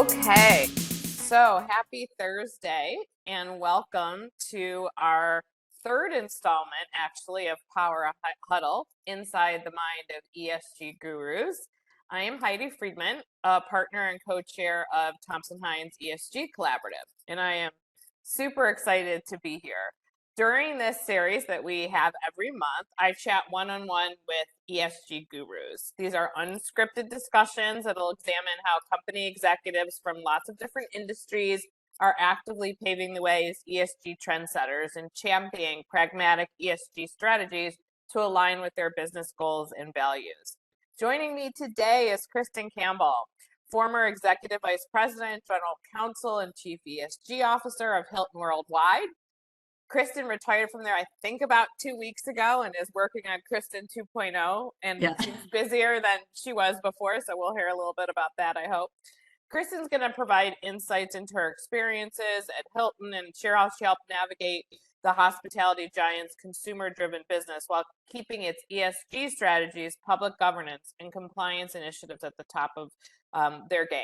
Okay, so happy Thursday and welcome to our third installment, actually, of Power Huddle inside the mind of ESG gurus. I am Heidi Friedman, a partner and co-chair of Thompson Hine's ESG Collaborative, and I am super excited to be here. During this series that we have every month, I chat one-on-one with ESG gurus. These are unscripted discussions that'll examine how company executives from lots of different industries are actively paving the way as ESG trendsetters and championing pragmatic ESG strategies to align with their business goals and values. Joining me today is Kristin Campbell, former Executive Vice President, General Counsel, and Chief ESG Officer of Hilton Worldwide. Kristin retired from there, I think, about 2 weeks ago and is working on Kristin 2.0 and seems busier than she was before. So we'll hear a little bit about that, I hope. Kristin's going to provide insights into her experiences at Hilton and share how she helped navigate the hospitality giant's consumer-driven business while keeping its ESG strategies, public governance, and compliance initiatives at the top of their game.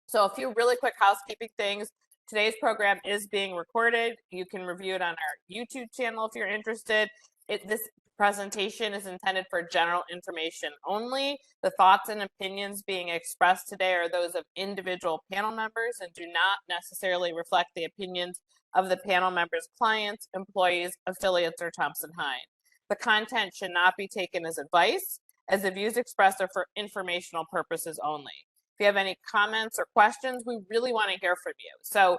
So a few really quick housekeeping things. Today's program is being recorded. You can review it on our YouTube channel if you're interested. This presentation is intended for general information only. The thoughts and opinions being expressed today are those of individual panel members and do not necessarily reflect the opinions of the panel members' clients, employees, affiliates, or Thompson Hine. The content should not be taken as advice, as the views expressed are for informational purposes only. If you have any comments or questions, we really want to hear from you. So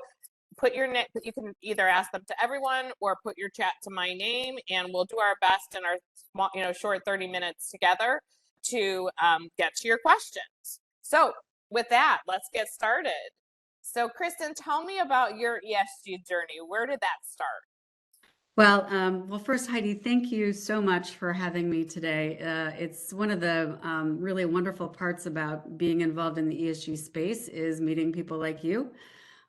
you can either ask them to everyone or put your chat to my name, and we'll do our best in our small, short 30 minutes together to get to your questions. So with that, let's get started. So Kristin, tell me about your ESG journey. Where did that start? Well, first, Heidi, thank you so much for having me today. It's one of the really wonderful parts about being involved in the ESG space is meeting people like you,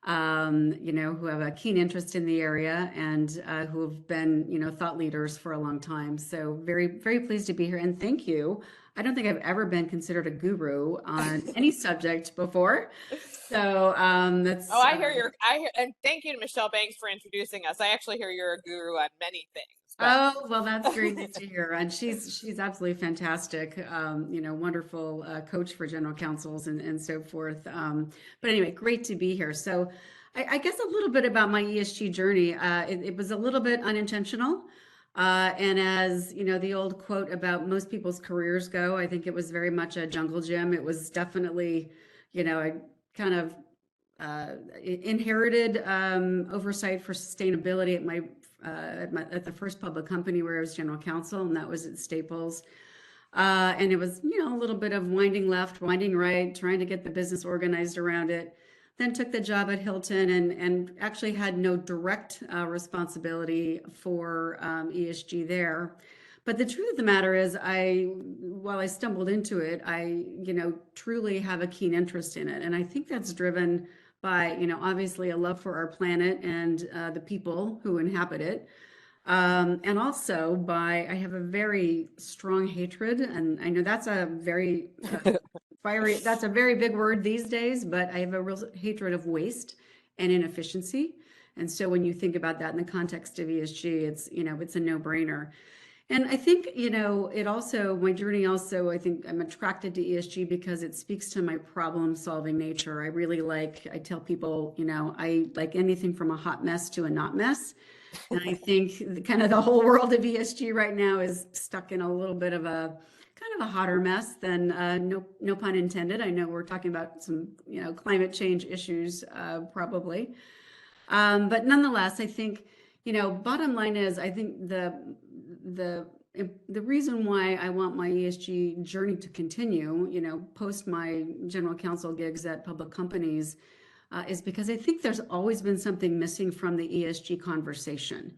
who have a keen interest in the area and who have been, thought leaders for a long time. So very, very pleased to be here. And thank you. I don't think I've ever been considered a guru on any subject before. So that's. Oh, and thank you to Michelle Banks for introducing us. I actually hear you're a guru on many things. But. Oh, well, that's great to hear. And she's absolutely fantastic, wonderful coach for general counsels and so forth. But anyway, great to be here. So I guess a little bit about my ESG journey. It was a little bit unintentional. And as the old quote about most people's careers go, I think it was very much a jungle gym. It was definitely, a kind of inherited oversight for sustainability at the first public company where I was general counsel, and that was at Staples. And it was, a little bit of winding left, winding right, trying to get the business organized around it. Then took the job at Hilton and actually had no direct responsibility for ESG there. But the truth of the matter is, while I stumbled into it, I truly have a keen interest in it. And I think that's driven by, obviously a love for our planet and the people who inhabit it. And also I have a very strong hatred, and I know that's a very fiery, that's a very big word these days, but I have a real hatred of waste and inefficiency. And so when you think about that in the context of ESG, it's a no-brainer. And I think, my journey also, I think I'm attracted to ESG because it speaks to my problem solving nature. I tell people, I like anything from a hot mess to a not mess. And I think kind of the whole world of ESG right now is stuck in a little bit of a hotter mess than, no pun intended. I know we're talking about some, climate change issues probably. But nonetheless, I think, bottom line is, I think the reason why I want my ESG journey to continue, post my general counsel gigs at public companies, is because I think there's always been something missing from the ESG conversation.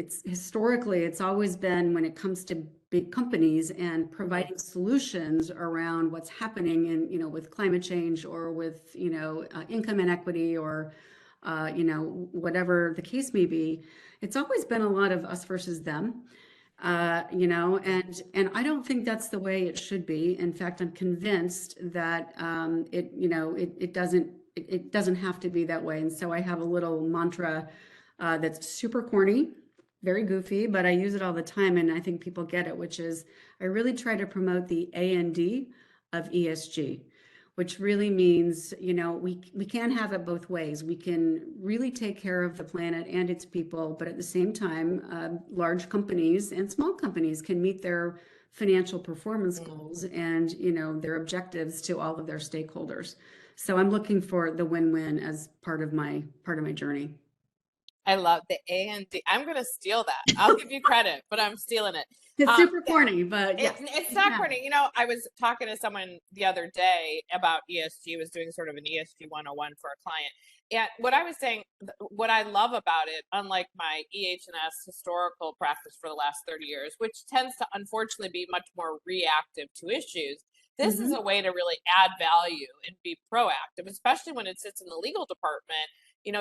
It's historically, it's always been when it comes to big companies and providing solutions around what's happening in, with climate change or with, income inequity or, whatever the case may be. It's always been a lot of us versus them. And I don't think that's the way it should be. In fact, I'm convinced that it doesn't have to be that way. And so I have a little mantra that's super corny, very goofy, but I use it all the time, and I think people get it, which is I really try to promote the A&D of ESG, which really means, we can't have it both ways. We can really take care of the planet and its people, but at the same time, large companies and small companies can meet their financial performance goals and, their objectives to all of their stakeholders. So I'm looking for the win-win as part of my journey. I love the A and D. I'm going to steal that. I'll give you credit, but I'm stealing it. It's super corny, but yes. It's not corny. I was talking to someone the other day about ESG, was doing sort of an ESG 101 for a client. And what I was saying, what I love about it, unlike my EH&S historical practice for the last 30 years, which tends to unfortunately be much more reactive to issues, this is a way to really add value and be proactive, especially when it sits in the legal department.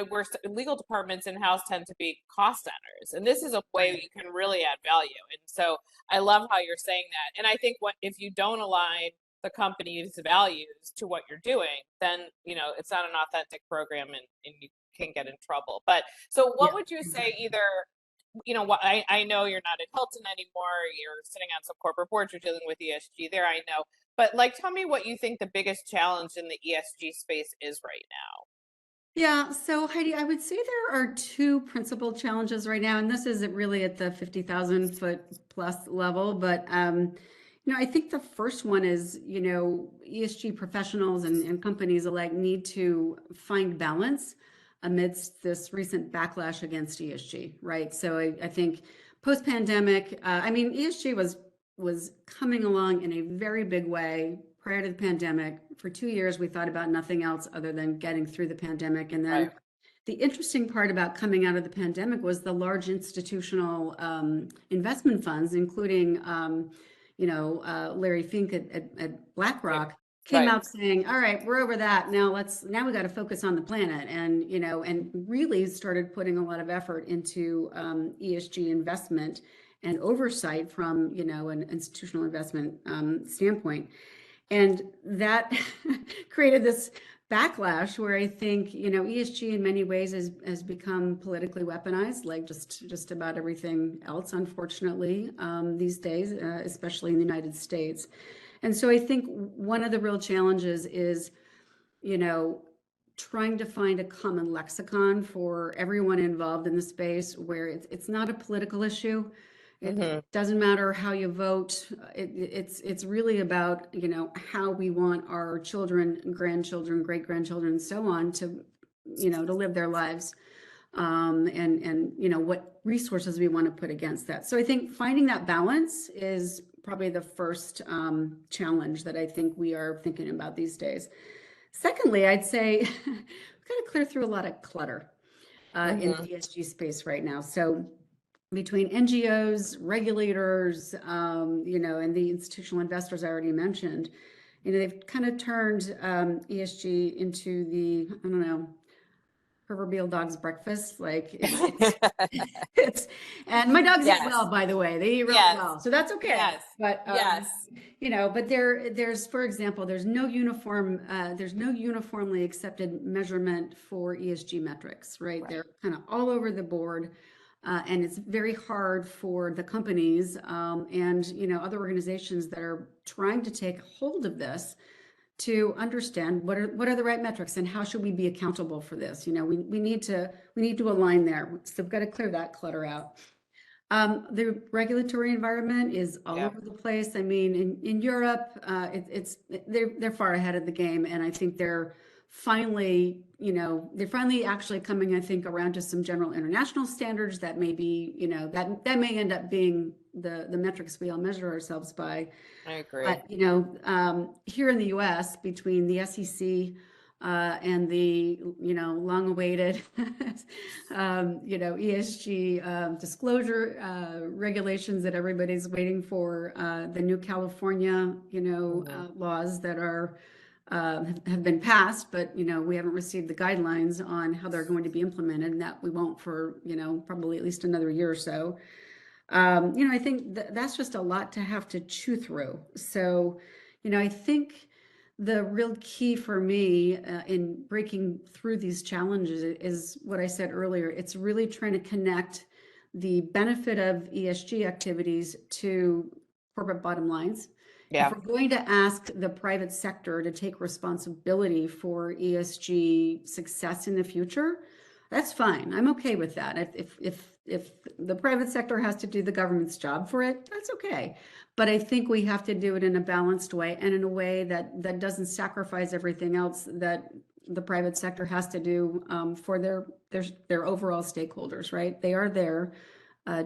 Where legal departments in-house tend to be cost centers, and this is a way that you can really add value. And so I love how you're saying that. And I think if you don't align the company's values to what you're doing, then it's not an authentic program, and you can get in trouble. But so what would you say, either what I know you're not at Hilton anymore, you're sitting on some corporate boards, you're dealing with ESG there, I know, but tell me what you think the biggest challenge in the ESG space is right now. Yeah, so Heidi, I would say there are two principal challenges right now, and this isn't really at the 50,000 foot plus level, but I think the first one is, ESG professionals and companies alike need to find balance amidst this recent backlash against ESG, right? So I think post-pandemic, ESG was coming along in a very big way prior to the pandemic. For 2 years, we thought about nothing else other than getting through the pandemic. And then the interesting part about coming out of the pandemic was the large institutional investment funds, including, Larry Fink at BlackRock, came out saying, all right, we're over that. Now we got to focus on the planet, and really started putting a lot of effort into ESG investment and oversight from, an institutional investment standpoint. And that created this backlash where I think, ESG in many ways has become politically weaponized, like just about everything else, unfortunately, these days, especially in the United States. And so I think one of the real challenges is, trying to find a common lexicon for everyone involved in the space where it's not a political issue. It doesn't matter how you vote. It's really about, how we want our children, grandchildren, great-grandchildren, and so on to live their lives, and what resources we want to put against that. So I think finding that balance is probably the first challenge that I think we are thinking about these days. Secondly, I'd say we've got to clear through a lot of clutter in the ESG space right now. So between NGOs, regulators, and the institutional investors I already mentioned, they've kind of turned ESG into the, I don't know, proverbial dog's breakfast. Like it's and my dogs eat well, by the way. They eat really well, so that's okay. But but there's, for example, there's no uniformly accepted measurement for ESG metrics, right? They're kind of all over the board. And it's very hard for the companies and other organizations that are trying to take hold of this to understand what are the right metrics and how should we be accountable for this. We need to align there. So we've got to clear that clutter out. The regulatory environment is all over the place. I mean, in Europe, they're far ahead of the game, and I think they're finally actually coming, I think, around to some general international standards that may be, that may end up being the metrics we all measure ourselves by. I agree. But, here in the US, between the SEC and the, long-awaited, ESG disclosure regulations that everybody's waiting for, the new California, laws that are have been passed, but we haven't received the guidelines on how they're going to be implemented, and that we won't for probably at least another year or so. I think that's just a lot to have to chew through. So, I think the real key for me in breaking through these challenges is what I said earlier. It's really trying to connect the benefit of ESG activities to corporate bottom lines. If Yeah. we're going to ask the private sector to take responsibility for ESG success in the future, that's fine. I'm okay with that. If the private sector has to do the government's job for it, that's okay. But I think we have to do it in a balanced way and in a way that doesn't sacrifice everything else that the private sector has to do for their overall stakeholders, right? They are there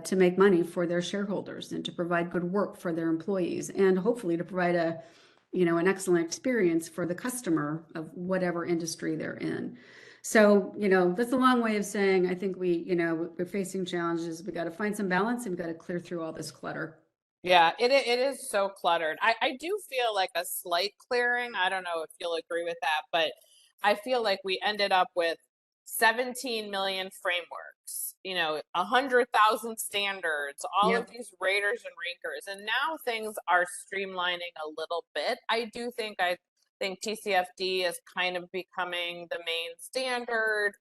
to make money for their shareholders and to provide good work for their employees and hopefully to provide an excellent experience for the customer of whatever industry they're in. So, that's a long way of saying, I think we're facing challenges. We got to find some balance and we got to clear through all this clutter. Yeah, it is so cluttered. I do feel like a slight clearing. I don't know if you'll agree with that, but I feel like we ended up with 17 million frameworks, 100,000 standards, all Yep. of these raters and rankers, and now things are streamlining a little bit. I think TCFD is kind of becoming the main standard.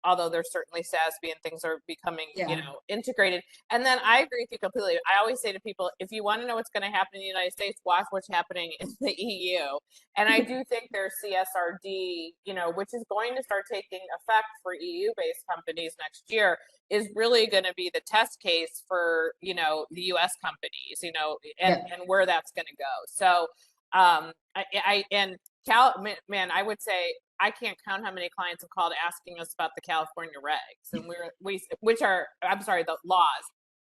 Although there's certainly SASB and things are becoming, Yeah. integrated. And then I agree with you completely. I always say to people, if you want to know what's going to happen in the United States, watch what's happening in the EU. And I do think there's CSRD, which is going to start taking effect for EU-based companies next year, is really going to be the test case for, the US companies, Yeah. and where that's going to go. So, man, I would say I can't count how many clients have called asking us about the California regs and which are, I'm sorry, the laws.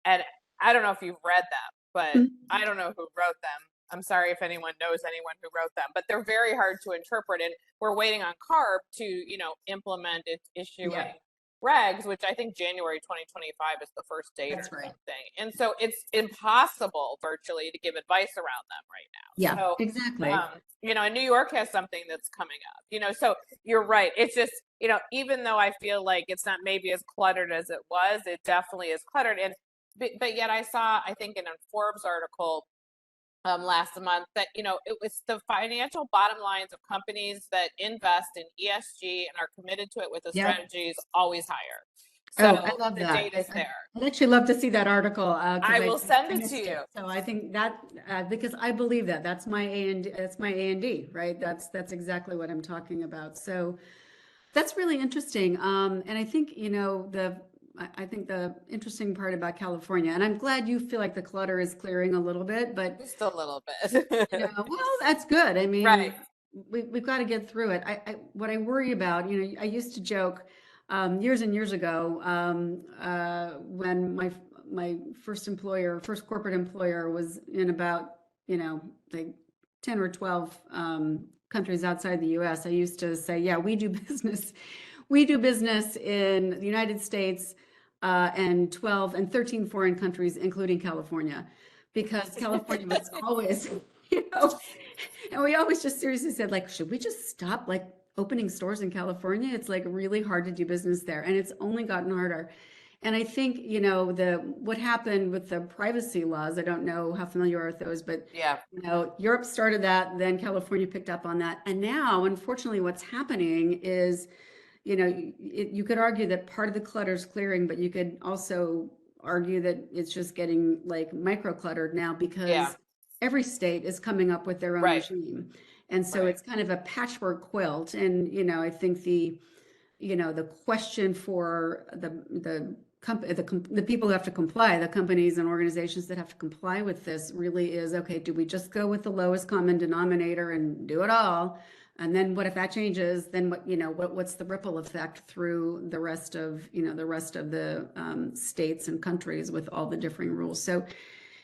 And I don't know if you've read them, but I don't know who wrote them. I'm sorry if anyone knows anyone who wrote them, but they're very hard to interpret. And we're waiting on CARB to, implement its issuing Yeah. regs, which I think January 2025 is the first date That's or right. something. And so it's impossible virtually to give advice around them right now. Yeah, So, exactly. and New York has something that's coming up, so you're right. It's just, even though I feel like it's not maybe as cluttered as it was, it definitely is cluttered. And, but yet I saw, I think in a Forbes article last month that, it was the financial bottom lines of companies that invest in ESG and are committed to it with a Yeah. strategy is always higher. Oh, So I love the that. data's there. I'd actually love to see that article I will send I it to missed you. it. So I think that because I believe that's my A&D, right? That's exactly what I'm talking about. So that's really interesting. And I think, I think the interesting part about California, and I'm glad you feel like the clutter is clearing a little bit, but Just a little bit. well, that's good. I mean, Right. we've got to get through it. What I worry about, I used to joke years and years ago when my first corporate employer was in about, like 10 or 12 countries outside the US. I used to say, yeah, we do business. We do business in the United States and 12 and 13 foreign countries, including California, because California was always, and we always just seriously said, like, should we just stop like opening stores in California? It's like really hard to do business there, and it's only gotten harder. And I think, what happened with the privacy laws, I don't know how familiar you are with those, but Yeah. Europe started that, then California picked up on that. And now, unfortunately, what's happening is, you could argue that part of the clutter is clearing, but you could also argue that it's just getting like micro cluttered now Yeah. because every state is coming up with their own Right. regime. And so Right. it's kind of a patchwork quilt. And, I think the question for the people who have to comply, the companies and organizations that have to comply with this really is, okay, do we just go with the lowest common denominator and do it all? And then what if that changes? Then what's the ripple effect through the rest of, the states and countries with all the differing rules? So,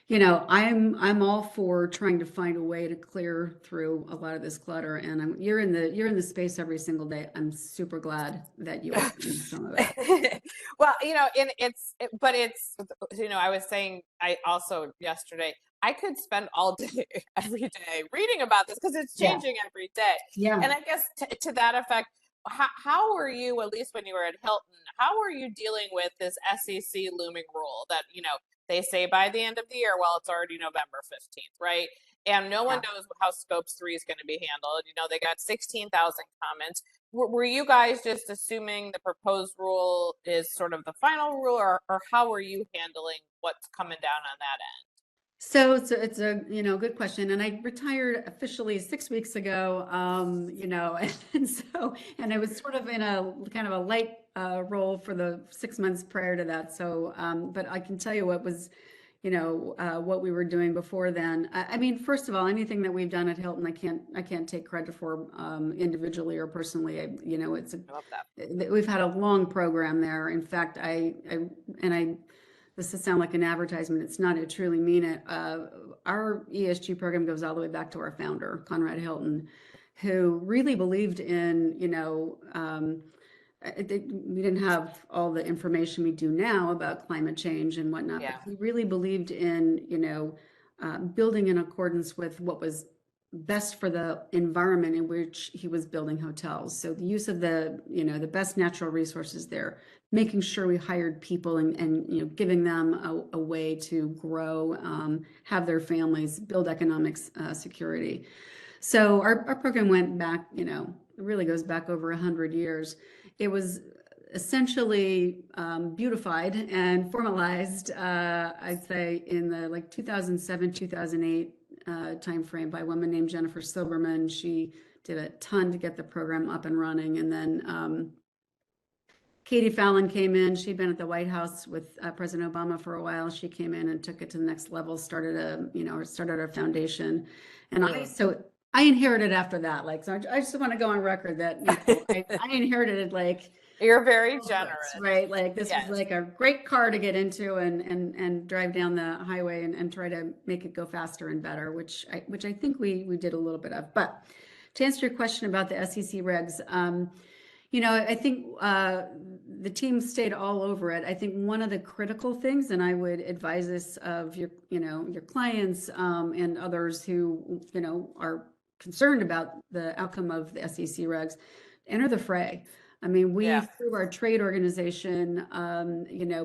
I'm all for trying to find a way to clear through a lot of this clutter. And you're in the space every single day. I'm super glad that you are doing some of it. Well, but it's, I was saying, I also yesterday, I could spend all day, every day reading about this because it's Yeah. changing every day. Yeah. And I guess to that effect, how are you, at least when you were at Hilton, how are you dealing with this SEC looming rule that, they say by the end of the year, well, it's already November 15th, right? And no one knows how scopes 3 is going to be handled. They got 16,000 comments. Were you guys just assuming the proposed rule is sort of the final rule, or how are you handling what's coming down on that end? So it's a good question, and I retired officially 6 weeks ago. And I was sort of in a kind of a light role for the 6 months prior to that. So, but I can tell you what was, what we were doing before then. I mean, first of all, anything that we've done at Hilton, I can't take credit for individually or personally. I love that. We've had a long program there. In fact, this will sound like an advertisement. It's not. I truly mean it. Our ESG program goes all the way back to our founder, Conrad Hilton, who really believed in, we didn't have all the information we do now about climate change and whatnot, but he really believed in, building in accordance with what was best for the environment in which he was building hotels. So the use of the best natural resources there, making sure we hired people and giving them a way to grow, have their families, build economic security. So our program went back, it really goes back over 100 years. It was essentially beautified and formalized, I'd say, in the 2007, 2008 timeframe by a woman named Jennifer Silberman. She did a ton to get the program up and running. And then Katie Fallon came in. She'd been at the White House with President Obama for a while. She came in and took it to the next level, started our foundation. And I inherited after that. So I just want to go on record that I inherited you're very generous, right? This was like a great car to get into and drive down the highway and try to make it go faster and better, which I think we did a little bit of. But to answer your question about the SEC regs, I think the team stayed all over it. I think one of the critical things, and I would advise this of your clients and others who are concerned about the outcome of the SEC regs, enter the fray. I mean, we through our trade organization,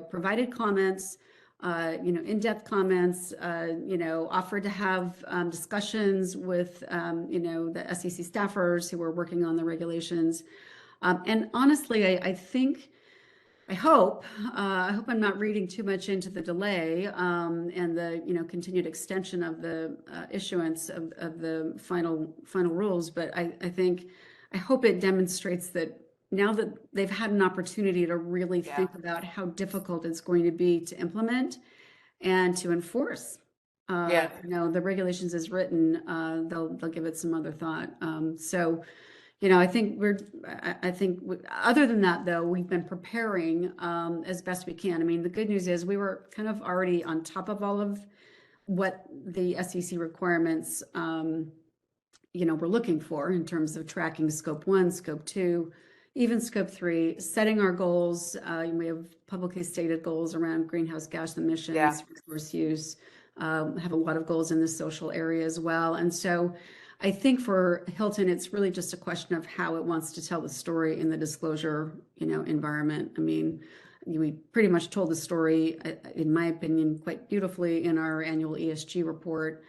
provided comments, in-depth comments, offered to have discussions with the SEC staffers who were working on the regulations. And honestly, I hope I'm not reading too much into the delay and the continued extension of the issuance of the final rules. But I hope it demonstrates that now that they've had an opportunity to really think about how difficult it's going to be to implement and to enforce. The regulations as written, they'll give it some other thought. I think other than that, though, we've been preparing as best we can. I mean, the good news is we were kind of already on top of all of what the SEC requirements, we're looking for in terms of tracking scope 1, scope 2, even scope 3, setting our goals. We have publicly stated goals around greenhouse gas emissions, resource use, have a lot of goals in the social area as well. And so I think for Hilton, it's really just a question of how it wants to tell the story in the disclosure, environment. I mean, we pretty much told the story, in my opinion, quite beautifully in our annual ESG report.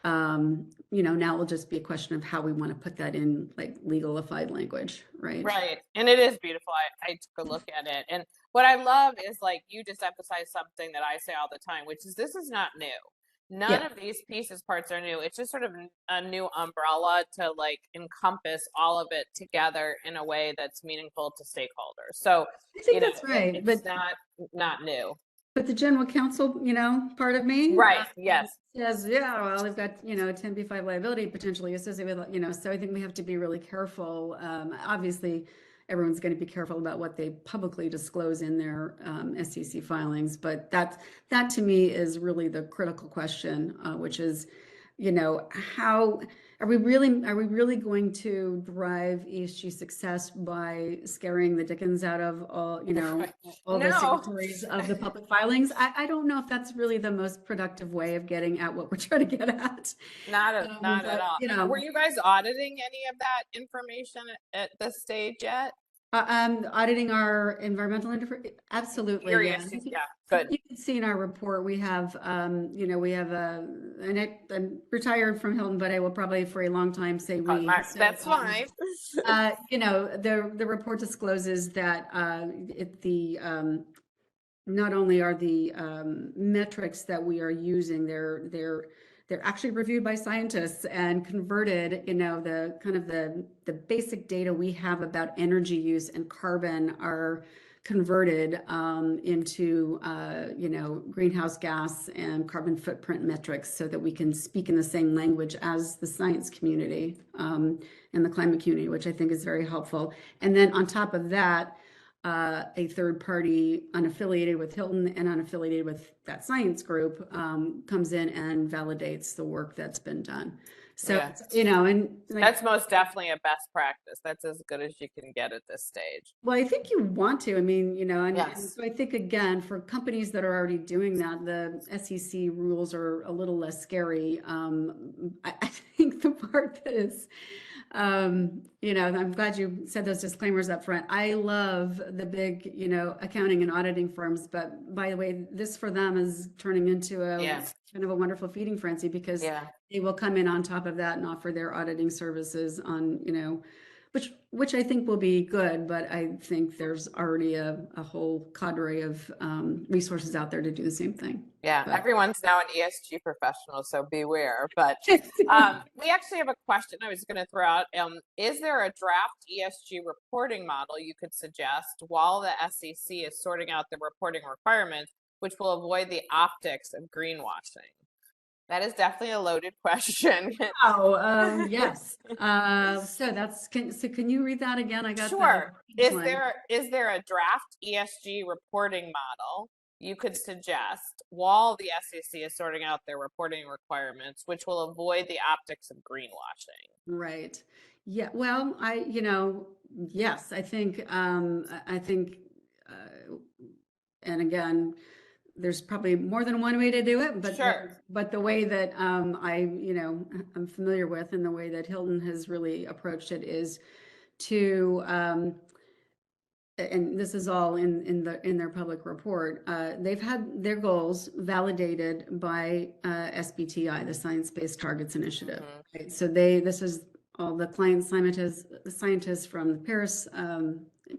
Now it'll just be a question of how we want to put that in legalified language, right? Right. And it is beautiful. I took a look at it. And what I love is you just emphasize something that I say all the time, which is this is not new. None of these parts are new. It's just sort of a new umbrella to encompass all of it together in a way that's meaningful to stakeholders. So I think that's right. It's not new. But the general counsel, part of me, right? Yes. Says, well, they've got 10b5 liability potentially associated with, so I think we have to be really careful. Obviously, everyone's going to be careful about what they publicly disclose in their SEC filings, but that to me is really the critical question, which is, how Are we really going to drive ESG success by scaring the dickens out of all, all the No, signatories of the public filings? I don't know if that's really the most productive way of getting at what we're trying to get at. not at But, all. Were you guys auditing any of that information at this stage yet? Auditing our environmental absolutely, Your yeah. ESG, yeah, good. You can see in our report, we have, we have and I'm retired from Hilton, but I will probably for a long time say we. So, That's fine. The report discloses that not only are the metrics that we are using, they're actually reviewed by scientists and converted, the kind of the basic data we have about energy use and carbon are converted into, greenhouse gas and carbon footprint metrics so that we can speak in the same language as the science community and the climate community, which I think is very helpful. And then on top of that, a third party unaffiliated with Hilton and unaffiliated with that science group comes in and validates the work that's been done. So, yeah. and that's most definitely a best practice. That's as good as you can get at this stage. Well, I think you want to, and Yes. so I think, again, for companies that are already doing that, the SEC rules are a little less scary. I think the part that is, I'm glad you said those disclaimers up front. I love the big, accounting and auditing firms, but by the way, this for them is turning into a kind of a wonderful feeding frenzy because they will come in on top of that and offer their auditing services on, which I think will be good, but I think there's already a whole cadre of resources out there to do the same thing. Yeah, but everyone's now an ESG professional, so beware. But we actually have a question I was going to throw out. Is there a draft ESG reporting model you could suggest while the SEC is sorting out the reporting requirements, which will avoid the optics of greenwashing? That is definitely a loaded question. Yes. Can you read that again? I got Sure. Is there a draft ESG reporting model you could suggest while the SEC is sorting out their reporting requirements, which will avoid the optics of greenwashing? Right. Yeah. Well, yes, I think, and again, there's probably more than one way to do it, but but the way that I'm familiar with and the way that Hilton has really approached it is to and this is all in their public report. They've had their goals validated by SBTI, the Science Based Targets Initiative. Right? So this is all the scientists from the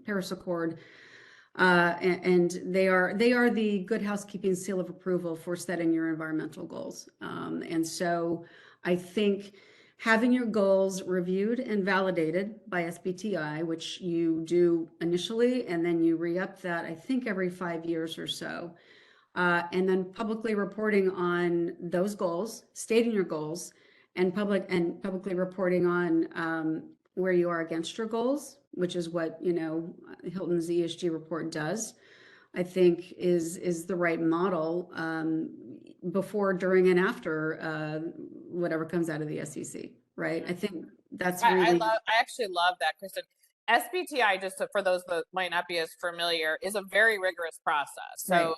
Paris Accord. And they are the Good Housekeeping seal of approval for setting your environmental goals. And so I think having your goals reviewed and validated by SBTI, which you do initially, and then you re-up that, I think every 5 years or so, and then publicly reporting on those goals, stating your goals, and publicly reporting on where you are against your goals, which is what Hilton's ESG report does, I think is the right model before, during, and after whatever comes out of the SEC, right? I think that's really. I actually love that, Kristin. SBTI, just for those that might not be as familiar, is a very rigorous process. So,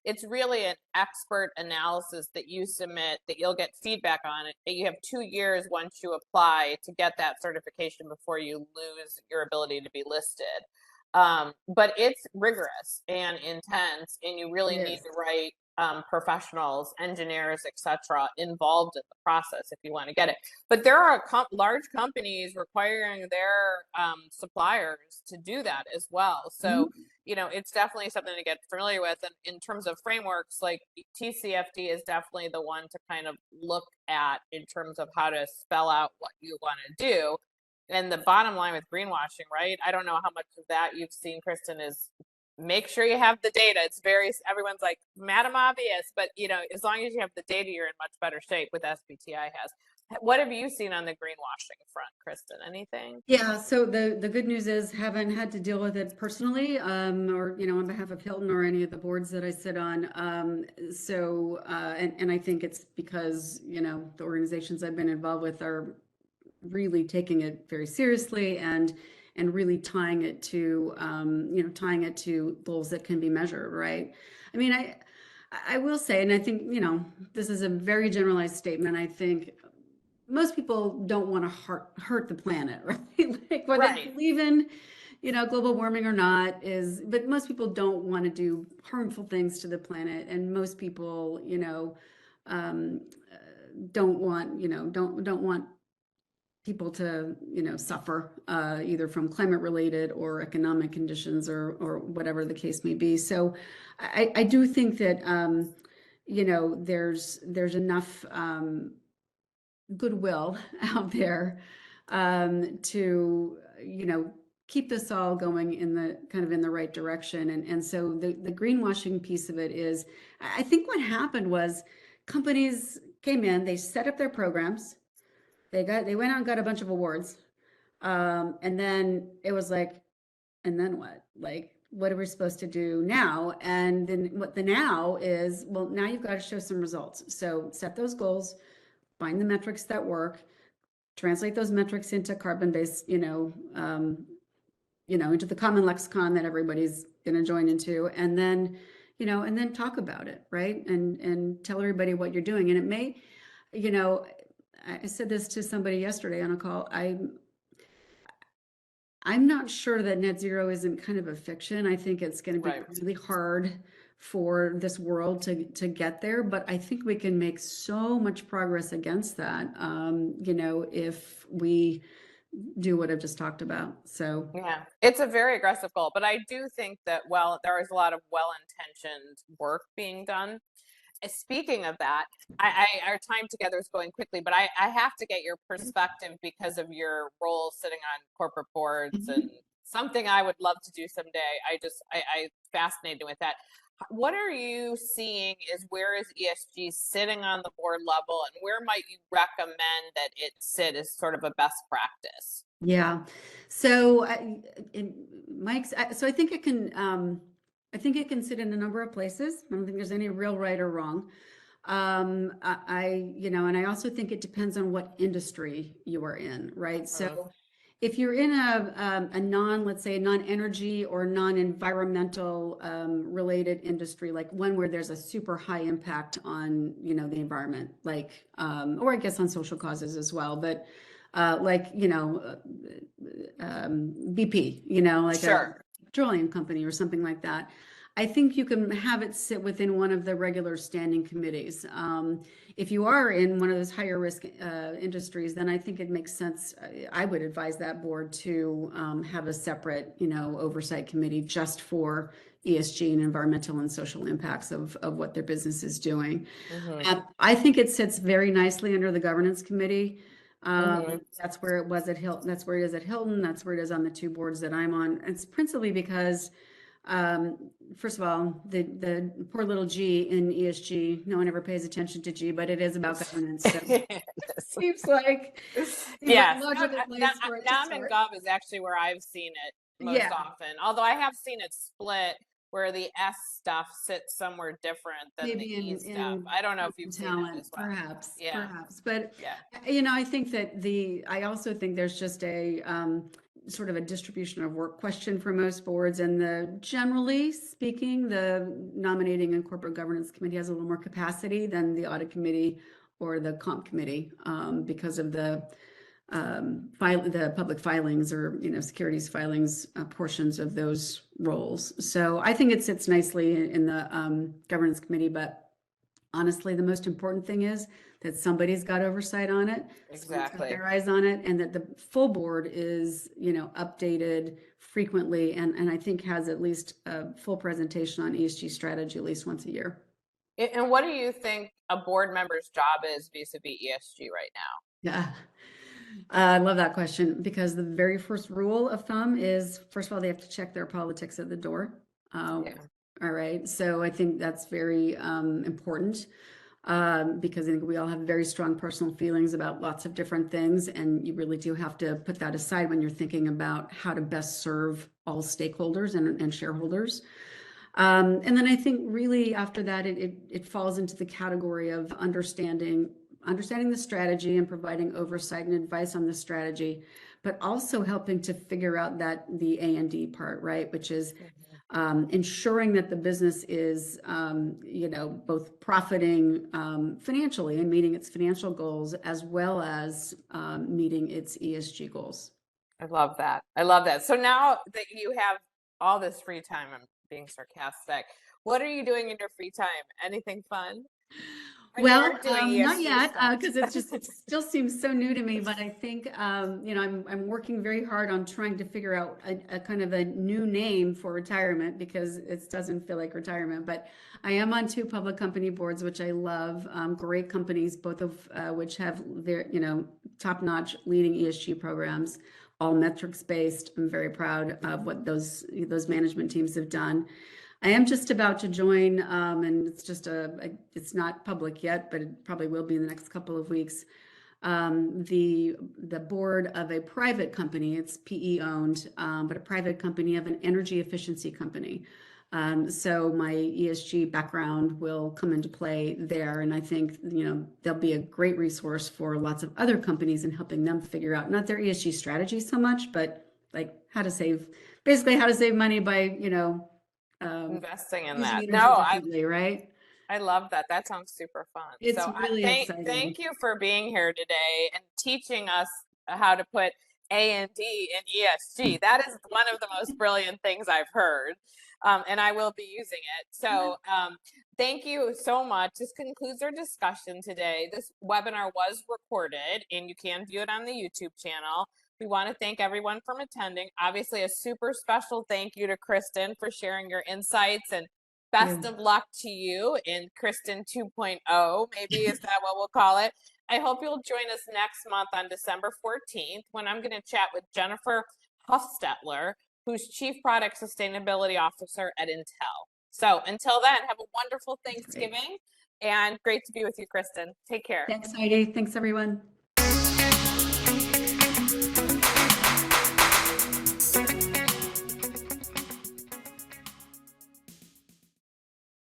it's really an expert analysis that you submit that you'll get feedback on it. You have 2 years once you apply to get that certification before you lose your ability to be listed. But it's rigorous and intense, and you really need the right professionals, engineers, etc., involved in the process if you want to get it. But there are large companies requiring their suppliers to do that as well. So, it's definitely something to get familiar with. And in terms of frameworks, like TCFD is definitely the one to kind of look at in terms of how to spell out what you want to do. And the bottom line with greenwashing, right? I don't know how much of that you've seen, Kristin, is make sure you have the data. Everyone's like, Madam Obvious, but as long as you have the data, you're in much better shape with SBTI has. What have you seen on the greenwashing front, Kristin? Anything? Yeah, so the good news is haven't had to deal with it personally, or on behalf of Hilton or any of the boards that I sit on. And I think it's because the organizations I've been involved with are really taking it very seriously and really tying it to goals that can be measured, right? I mean, I will say, and I think this is a very generalized statement. I think most people don't want to hurt the planet, right? Like whether they believe in, global warming or not but most people don't want to do harmful things to the planet, and most people, um, don't want people to, suffer either from climate related or economic conditions or whatever the case may be. So I do think that, there's enough goodwill out there to keep this all going in the right direction. And so the greenwashing piece of it is, I think what happened was companies came in, they set up their programs, they went out and got a bunch of awards, and then it was like, and then what? Like, what are we supposed to do now? And then what the now is, well, now you've got to show some results. So set those goals, find the metrics that work, translate those metrics into carbon-based, into the common lexicon that everybody's going to join into, and then talk about it, right? And tell everybody what you're doing. And it may, I said this to somebody yesterday on a call. I'm not sure that net zero isn't kind of a fiction. I think it's going to be really hard for this world to get there, but I think we can make so much progress against that, if we do what I've just talked about. So yeah, it's a very aggressive goal, but I do think that, well, there is a lot of well-intentioned work being done. Speaking of that, our time together is going quickly, but I have to get your perspective because of your role sitting on corporate boards and something I would love to do someday. I fascinated with that. What are you seeing where is ESG sitting on the board level, and where might you recommend that it sit as sort of a best practice? Yeah. So so I think it can, sit in a number of places. I don't think there's any real right or wrong. And I also think it depends on what industry you are in, right? So if you're in let's say non-energy or non-environmental related industry, like one where there's a super high impact on, the environment, like, or I guess on social causes as well, but like, BP, like a petroleum company or something like that. I think you can have it sit within one of the regular standing committees. If you are in one of those higher risk industries, then I think it makes sense. I would advise that board to have a separate, oversight committee just for ESG and environmental and social impacts of what their business is doing. I think it sits very nicely under the governance committee. That's where it was at Hilton. That's where it is at Hilton. That's where it is on the two boards that I'm on. It's principally because, first of all, the poor little G in ESG, no one ever pays attention to G, but it is about governance. So it seems like yes, logical place for it to Nom start. and Gov is actually where I've seen it most often. Although I have seen it split where the S stuff sits somewhere different than Maybe the E stuff. I don't know if you've seen it as well. Perhaps. But, I think that I also think there's just a sort of a distribution of work question for most boards. And generally speaking, the nominating and corporate governance committee has a little more capacity than the audit committee or the comp committee because of the public filings or securities filings portions of those roles. So I think it sits nicely in the governance committee, but honestly, the most important thing is that somebody's got oversight on it, exactly, got their eyes on it, and that the full board is updated frequently, and I think has at least a full presentation on ESG strategy at least once a year. And what do you think a board member's job is vis-a-vis ESG right now? Yeah. I love that question because the very first rule of thumb is, first of all, they have to check their politics at the door. All right. So I think that's very important. because I think we all have very strong personal feelings about lots of different things, and you really do have to put that aside when you're thinking about how to best serve all stakeholders and shareholders. And then I think really after that, it falls into the category of understanding the strategy and providing oversight and advice on the strategy, but also helping to figure out the A&D part, right? Which is ensuring that the business is, both profiting financially and meeting its financial goals, as well as meeting its ESG goals. I love that. I love that. So now that you have all this free time, I'm being sarcastic. What are you doing in your free time? Anything fun? When you Well, aren't doing not ESG yet, stuff. because it still seems so new to me. But I think I'm working very hard on trying to figure out a kind of a new name for retirement, because it doesn't feel like retirement. But I am on 2 public company boards, which I love. Great companies, both of which have their top-notch leading ESG programs, all metrics based. I'm very proud of what those management teams have done. I am just about to join, and it's not public yet, but it probably will be in the next couple of weeks. The board of a private company, it's PE owned, but a private company of an energy efficiency company. So my ESG background will come into play there, and I think they'll be a great resource for lots of other companies in helping them figure out not their ESG strategy so much, but like how to save money by Investing in using that. energy No, differently, right? I love that. That sounds super fun. It's So really exciting. thank you for being here today and teaching us how to put A&D in ESG. That is one of the most brilliant things I've heard, and I will be using it. So thank you so much. This concludes our discussion today. This webinar was recorded, and you can view it on the YouTube channel. We want to thank everyone for attending. Obviously, a super special thank you to Kristin for sharing your insights, and best of luck to you in Kristin 2.0, maybe is that what we'll call it. I hope you'll join us next month on December 14th, when I'm going to chat with Jennifer Huffstetler, who's Chief Product Sustainability Officer at Intel. So until then, have a wonderful Thanksgiving, and great to be with you, Kristin. Take care. Thanks, Heidi. Thanks, everyone.